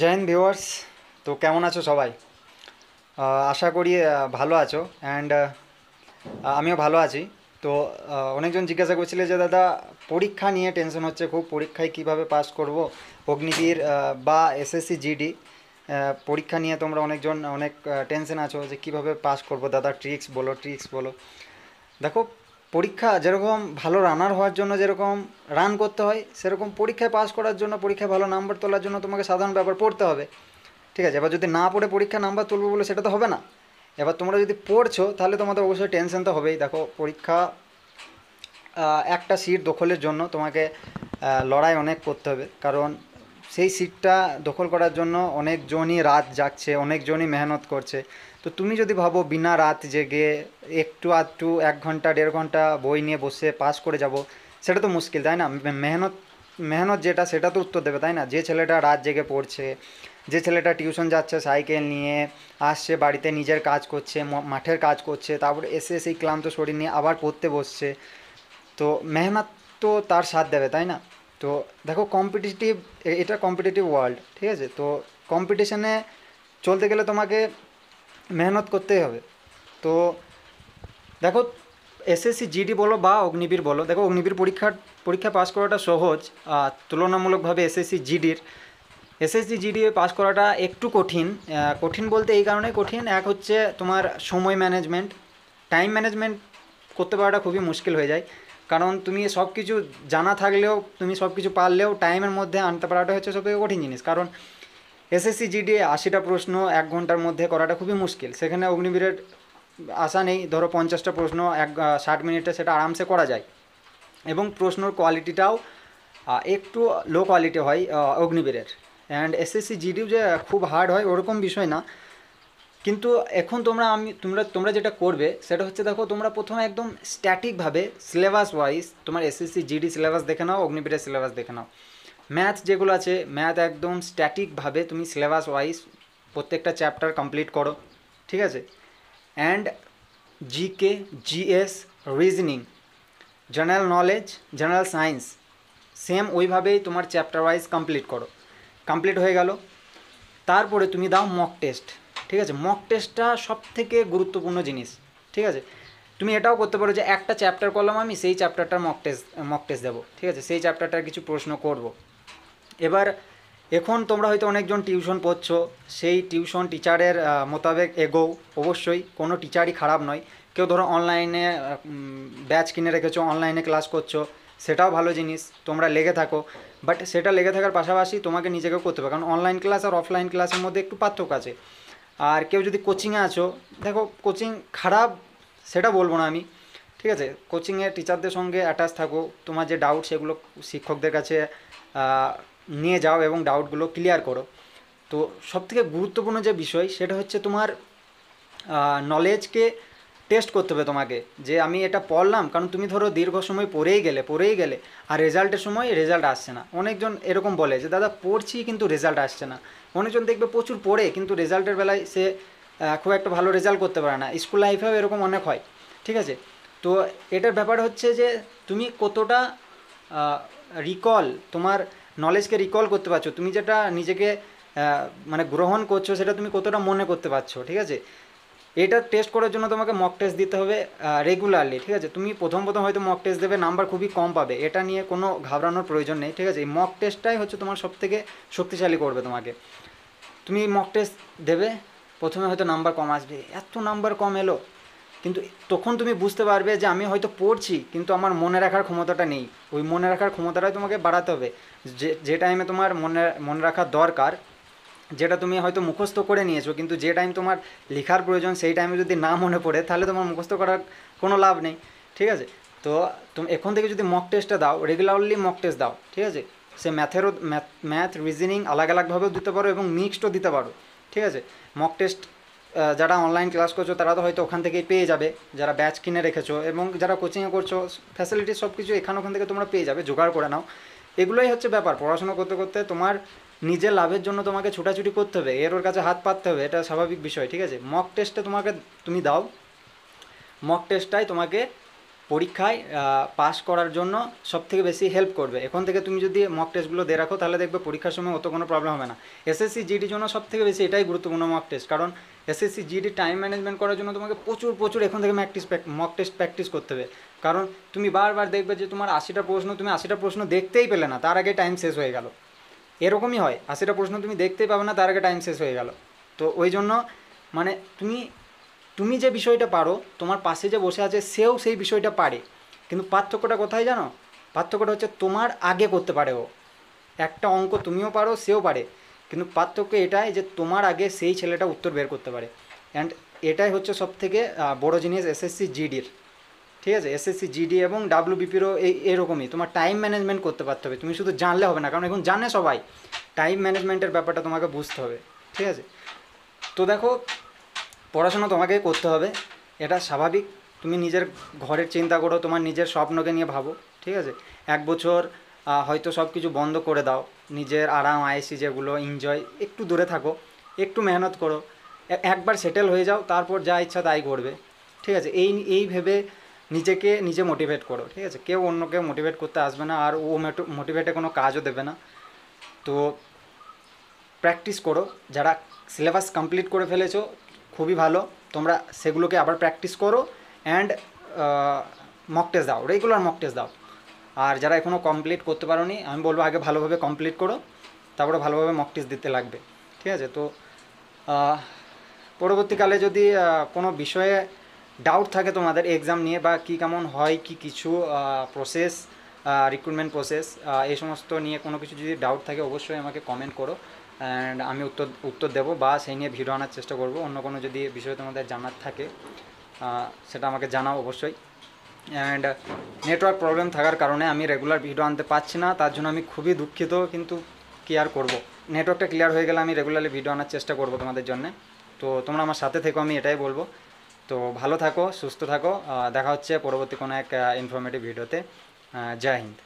জয় Hind viewers. তো কেমন আছো সবাই? আশা করি ভালো আছো অ্যান্ড আমিও ভালো আছি। তো অনেকজন জিজ্ঞাসা করছিলে যে দাদা পরীক্ষা নিয়ে টেনশন হচ্ছে খুব, পরীক্ষায় কিভাবে পাস করব, অগ্নিবীর বা এসএসসি জিডি পরীক্ষা নিয়ে তোমরা অনেকজন অনেক টেনশন আছো যে কিভাবে পাস করব দাদা, ট্রিক্স বলো। দেখো, পরীক্ষা যেরকম ভালো রানার হওয়ার জন্য যেরকম রান করতে হয়, সেরকম পরীক্ষায় পাস করার জন্য, পরীক্ষায় ভালো নাম্বার তোলার জন্য তোমাকে সাধারণ ব্যাপার পড়তে হবে। ঠিক আছে, এবার যদি না পড়ে পরীক্ষা নাম্বার তুলবো বলে সেটা তো হবে না। এবার তোমরা যদি পড়ছো তাহলে তোমাদের অবশ্যই টেনশন তো হবেই। দেখো, পরীক্ষা একটা সিট দখলের জন্য তোমাকে লড়াই অনেক করতে হবে, কারণ সেই সিটটা দখল করার জন্য অনেকজনই রাত জাগছে, অনেকজনই মেহনত করছে। তো তুমি যদি ভাবো বিনা রাত জেগে একটু আধটু 1 ঘন্টা 1.5 ঘন্টা বই নিয়ে বসে পাস করে যাব, সেটা তো মুশকিল, তাই না? মেহনত মেহনত যেটা, সেটা তো উত্তর দেবে, তাই না? যে ছেলেটা রাত জেগে পড়ছে, যে ছেলেটা টিউশন যাচ্ছে সাইকেল নিয়ে, আসছে বাড়িতে নিজের কাজ করছে, মাঠের কাজ করছে, তারপরে এসে সেই ক্লান্ত শরীর নিয়ে আবার পড়তে বসছে, তো মেহনত তো তার সাথ দেবে, তাই না? তো দেখো, এটা কম্পিটিটিভ ওয়ার্ল্ড, ঠিক আছে? তো কম্পিটিশনে চলতে গেলে তোমাকে মেহনত করতেই হবে। তো দেখো, এসএসসি জিডি বলো বা অগ্নিবীর বলো, দেখো অগ্নিবীর পরীক্ষা পাস করাটা সহজ তুলনামূলকভাবে এসএসসি জিডি পাস করাটা একটু কঠিন। কঠিন বলতে এই কারণে কঠিন, এক হচ্ছে তোমার সময় ম্যানেজমেন্ট, টাইম ম্যানেজমেন্ট করতে পারাটা খুবই মুশকিল হয়ে যায়। কারণ তুমি সব কিছু জানা থাকলেও, তুমি সব কিছু পারলেও টাইমের মধ্যে আনতে পারাটা হচ্ছে সবথেকে কঠিন জিনিস। কারণ এসএসসি জিডি 80টা প্রশ্ন 1 ঘন্টার মধ্যে করাটা খুবই মুশকিল। সেখানে অগ্নিবীরের আশা নেই, ধরো 50টা প্রশ্ন 60 মিনিটে সেটা আরামসে করা যায়। এবং প্রশ্নর কোয়ালিটিটাও একটু লো কোয়ালিটি হয় অগ্নিবীরের। অ্যান্ড এসএসসি জিডিও যে খুব হার্ড হয় ওরকম বিষয় না। কিন্তু এখন তোমরা যেটা করবে সেটা হচ্ছে, দেখো তোমরা প্রথমে একদম স্ট্যাটিকভাবে সিলেবাস ওয়াইজ তোমার এসএসসি জিডি সিলেবাস দেখে নাও, অগ্নিবীরের সিলেবাস দেখে নাও। ম্যাথ যেগুলো আছে, ম্যাথ একদম স্ট্যাটিকভাবে তুমি সিলেবাস ওয়াইজ প্রত্যেকটা চ্যাপ্টার কমপ্লিট করো, ঠিক আছে? And GK, GS, reasoning, general knowledge, general science same ওইভাবেই তোমার চ্যাপ্টার ওয়াইজ কমপ্লিট করো। কমপ্লিট হয়ে গেল, তারপরে তুমি দাও মক টেস্ট। ঠিক আছে, মক টেস্টটা সব থেকে গুরুত্বপূর্ণ জিনিস। ঠিক আছে, তুমি এটাও করতে পারো যে একটা চ্যাপ্টার করলাম আমি, সেই চ্যাপ্টারটার মক টেস্ট দেবো, ঠিক আছে? সেই চ্যাপ্টারটার কিছু প্রশ্ন করব। এবার এখন তোমরা হয়তো অনেকজন টিউশন পড়ছো, সেই টিউশন টিচারের মোতাবেক এগোও। অবশ্যই কোনো টিচারই খারাপ নয়। কেউ ধরো অনলাইনে ব্যাচ কিনে রেখেছো, অনলাইনে ক্লাস করছো, সেটাও ভালো জিনিস, তোমরা লেগে থাকো। বাট সেটা লেগে থাকার পাশাপাশি তোমাকে নিজেকেও করতে হবে, কারণ অনলাইন ক্লাস আর অফলাইন ক্লাসের মধ্যে একটু পার্থক্য আছে। আর কেউ যদি কোচিংয়ে আছো, দেখো কোচিং খারাপ সেটা বলবো না আমি, ঠিক আছে? কোচিংয়ের টিচারদের সঙ্গে অ্যাটাচ থাকো, তোমার যে ডাউট সেগুলো শিক্ষকদের কাছে আহ, নিয়ে যাও এবং ডাউটগুলো ক্লিয়ার করো। তো সবথেকে গুরুত্বপূর্ণ যে বিষয় সেটা হচ্ছে তোমার নলেজকে টেস্ট করতে হবে তোমাকে, যে আমি এটা পড়লাম, কারণ তুমি ধরো দীর্ঘ সময় পড়েই গেলে আর রেজাল্টের সময় রেজাল্ট আসছে না। অনেকজন এরকম বলে যে দাদা পড়ছি কিন্তু রেজাল্ট আসছে না। অনেকজন দেখবে প্রচুর পড়ে কিন্তু রেজাল্টের বেলায় সে খুব একটা ভালো রেজাল্ট করতে পারে না। স্কুল লাইফেও এরকম অনেক হয়, ঠিক আছে? তো এটার ব্যাপার হচ্ছে যে তুমি কতটা রিকল, তোমার নলেজকে রিকল করতে পারছো, তুমি যেটা নিজেকে মানে গ্রহণ করছো সেটা তুমি কতটা মনে করতে পারছো, ঠিক আছে? এটা টেস্ট করার জন্য তোমাকে মক টেস্ট দিতে হবে রেগুলারলি, ঠিক আছে? তুমি প্রথম প্রথম হয়তো মক টেস্ট দেবে, নাম্বার খুবই কম পাবে, এটা নিয়ে কোনো ঘাবড়ানোর প্রয়োজন নেই, ঠিক আছে? এই মক টেস্টটাই হচ্ছে তোমার সবথেকে শক্তিশালী করবে তোমাকে। তুমি মক টেস্ট দেবে, প্রথমে হয়তো নাম্বার কম আসবে, এত নাম্বার কম এলো, কিন্তু তখন তুমি বুঝতে পারবে যে আমি হয়তো পড়ছি কিন্তু আমার মনে রাখার ক্ষমতাটা নেই। ওই মনে রাখার ক্ষমতাটাই তোমাকে বাড়াতে হবে। যে যে টাইমে তোমার মনে রাখার দরকার, যেটা তুমি হয়তো মুখস্থ করে নিয়েছো, কিন্তু যে টাইম তোমার লেখার প্রয়োজন সেই টাইমে যদি না মনে পড়ে তাহলে তোমার মুখস্থ করার কোনো লাভ নেই, ঠিক আছে? তো তুমি এখন থেকে যদি মক টেস্টটা দাও, রেগুলারলি মক টেস্ট দাও, ঠিক আছে? সে ম্যাথ রিজনিং আলাদা আলাদাভাবেও দিতে পারো এবং মিক্সডও দিতে পারো, ঠিক আছে? মক টেস্ট যারা অনলাইন ক্লাস করছো তারা তো হয়তো ওখান থেকেই পেয়ে যাবে, যারা ব্যাচ কিনে রেখেছো এবং যারা কোচিংয়ে করছো, ফ্যাসিলিটি সব কিছু ওখান থেকে তোমরা পেয়ে যাবে, জোগাড় করে নাও। এগুলোই হচ্ছে ব্যাপার, পড়াশোনা করতে করতে তোমার নিজের লাভের জন্য তোমাকে ছোটাছুটি করতে হবে, এর ওর কাছে হাত পাততে হবে, এটা স্বাভাবিক বিষয়, ঠিক আছে? মক টেস্টে তুমি দাও, মক টেস্টটাই তোমাকে পরীক্ষায় পাস করার জন্য সবথেকে বেশি হেল্প করবে। এখন থেকে তুমি যদি মক টেস্টগুলো দিয়ে রাখো তাহলে দেখবে পরীক্ষার সময় অত কোনো প্রবলেম হবে না। এসএসসি জিডির জন্য সবথেকে বেশি এটাই গুরুত্বপূর্ণ মক টেস্ট, কারণ এসএসসি জিডি টাইম ম্যানেজমেন্ট করার জন্য তোমাকে প্রচুর প্রচুর এখন থেকে মক টেস্ট প্র্যাকটিস করতে হবে। কারণ তুমি বারবার দেখবে যে তোমার 80টা প্রশ্ন তুমি 80টা প্রশ্ন দেখতেই পেলে না, তার আগে টাইম শেষ হয়ে গেল। এরকমই হয়, 80টা প্রশ্ন তুমি দেখতেই পাবে না, তার আগে টাইম শেষ হয়ে গেল। তো ওই জন্য মানে তুমি যে বিষয়টা পারো, তোমার পাশে যে বসে আছে সেও সেই বিষয়টা পারে, কিন্তু পার্থক্যটা কোথায় জানো? পার্থক্যটা হচ্ছে তোমার আগে করতে পারে ও। একটা অঙ্ক তুমিও পারো, সেও পারে, কিন্তু পার্থক্য এটাই যে তোমার আগে সেই ছেলেটা উত্তর বের করতে পারে। অ্যান্ড এটাই হচ্ছে সবথেকে বড় জিনিস এসএসসি জিডির। ঠিক আছে, এসএসসি জিডি এবং ডাব্লিউবিপিরও এরকমই, তোমার টাইম ম্যানেজমেন্ট করতে পারতে হবে। তুমি শুধু জানলে হবে না, কারণ এখন জানে সবাই, টাইম ম্যানেজমেন্টের ব্যাপারটা তোমাকে বুঝতে হবে। ঠিক আছে, তো দেখো, পড়াশোনা তোমাকে করতে হবে, এটা স্বাভাবিক। তুমি নিজের ঘরের চিন্তা করো, তোমার নিজের স্বপ্নকে নিয়ে ভাবো। ঠিক আছে, 1 বছর হয়তো সব কিছু বন্ধ করে দাও, নিজের আরাম আয়েসি যেগুলো এনজয়, একটু দূরে থাকো, একটু মেহনত করো, একবার সেটেল হয়ে যাও, তারপর যা ইচ্ছা তাই করবে। ঠিক আছে, এই ভেবে নিজেকে নিজে মোটিভেট করো। ঠিক আছে, কেউ অন্যকে মোটিভেট করতে আসবে না, আর ও মোটিভেটে কোনো কাজও দেবে না। তো প্র্যাকটিস করো, যারা সিলেবাস কমপ্লিট করে ফেলেছো খুবই ভালো, তোমরা সেগুলোকে আবার প্র্যাকটিস করো। অ্যান্ড মক টেস্ট দাও, রেগুলার মক টেস্ট দাও। আর যারা এখনও কমপ্লিট করতে পারোনি, আমি বলবো আগে ভালোভাবে কমপ্লিট করো, তারপরে ভালোভাবে মক টেস্ট দিতে লাগবে। ঠিক আছে, তো পরবর্তীকালে যদি কোনো বিষয়ে ডাউট থাকে তোমাদের এক্সাম নিয়ে, বা কী কেমন হয় কি কিছু প্রসেস, রিক্রুটমেন্ট প্রসেস, এই সমস্ত নিয়ে কোনো কিছু যদি ডাউট থাকে অবশ্যই আমাকে কমেন্ট করো, অ্যান্ড আমি উত্তর দেবো, বা সেই নিয়ে ভিডিও আনার চেষ্টা করব। অন্য কোনো যদি বিষয় তোমাদের জানার থাকে সেটা আমাকে জানাও অবশ্যই। অ্যান্ড নেটওয়ার্ক প্রবলেম থাকার কারণে আমি রেগুলার ভিডিও আনতে পারছি না, তার জন্য আমি খুবই দুঃখিত, কিন্তু কী আর করবো। নেটওয়ার্কটা ক্লিয়ার হয়ে গেলে আমি রেগুলারলি ভিডিও আনার চেষ্টা করবো তোমাদের জন্য। তো তোমরা আমার সাথে থেকো, আমি এটাই বলবো। তো ভালো থাকো, সুস্থ থাকো, দেখা হচ্ছে পরবর্তী কোনো এক ইনফরমেটিভ ভিডিওতে। জয় হিন্দ।